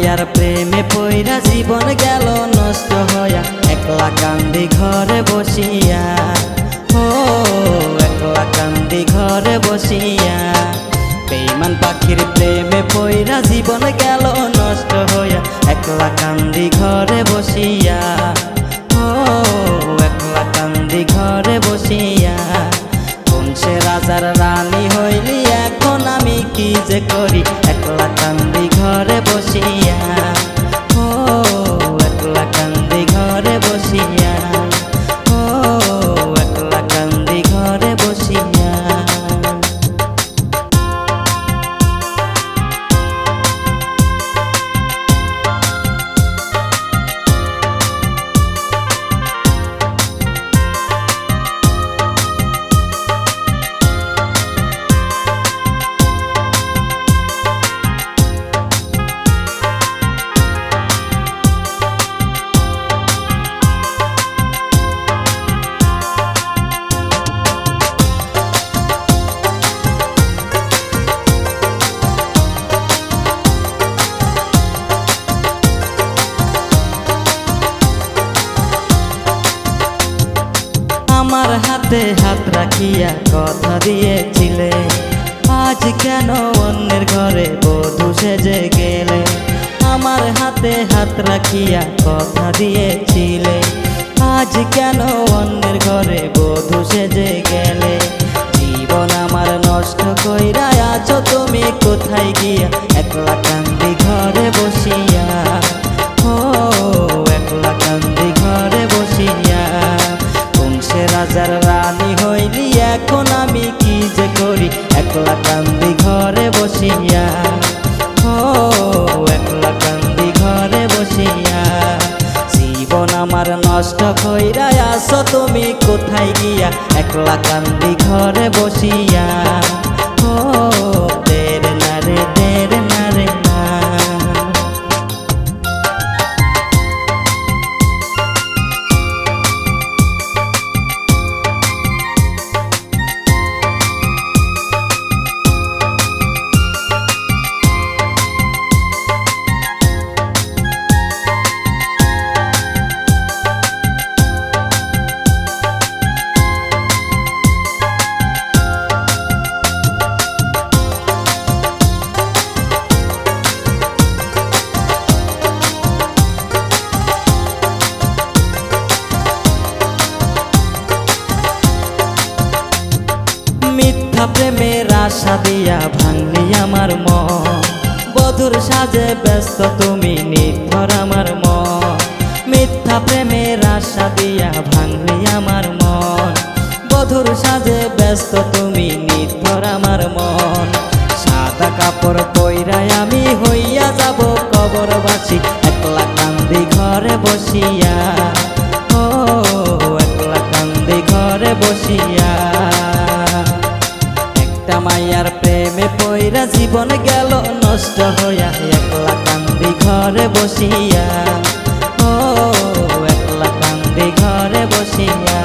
মাইয়ার প্রেমে পইরা জীবন গেল নষ্ট হইয়া, একলা কান্দি ঘরে বসিয়া। ও একলা কান্দি ঘরে বসিয়া। বেঈমান পাখির প্রেমে পইরা জীবন গেল নষ্ট হইয়া, একলা কান্দি ঘরে বসিয়া। ও একলা কান্দি ঘরে বসিয়া। কোন সে রাজার রানী হইলি, এখন আমি কি যে করি, একলা কান্দি ঘরে বসিয়া। ও একলা কান্দি ঘরে বসিয়া। ও একলা কান্দি ঘরে বসিয়া। আমার হাতে হাত রাখিয়া কথা দিয়েছিলে, আজ কেন অন্যের ঘরে বধূ সেজে গেলে। আমার হাতে হাত রাখিয়া কথা দিয়েছিলে, আজ কেন অন্যের ঘরে বধূ সেজে গেলে। জীবন আমার নষ্ট কইরা আছো তুমি কোথায় গিয়া, একলা কান্দি ঘরে বসিয়া। ও একলা কান্দি ঘরে বসিয়া। সে রাজার রানী হইলি, এখন আমি কি যে করি, একলা কান্দি ঘরে বসিয়া। ও একলা কান্দি ঘরে বসিয়া। জীবন আমার নষ্ট কইরা আছো তুমি কোথায় গিয়া, একলা কান্দি ঘরে বসিয়া। ও দের না রে দের না রে না। মিথ্যা প্রেমের আশা দিয়া ভাঙলি আমার মন, বধুর সাজে ব্যস্ত তুমি নির্ভর আমার মন। মিথ্যা প্রেমের আশা দিয়া ভাঙলি আমার মন, বধুর সাজে ব্যস্ত তুমি নির্ভর আমার মন। সাদা কাপড় পইরায় আমি হইয়া যাব কবরবাসী, একলা কান্দি ঘরে বসিয়া। ও একলা কান্দি ঘরে বসিয়া। মাইয়ার প্রেমে পইরা জীবন গেল নষ্ট হইয়া, একলা কান্দি ঘরে বসিয়া। ও একলা কান্দি ঘরে বসিয়া।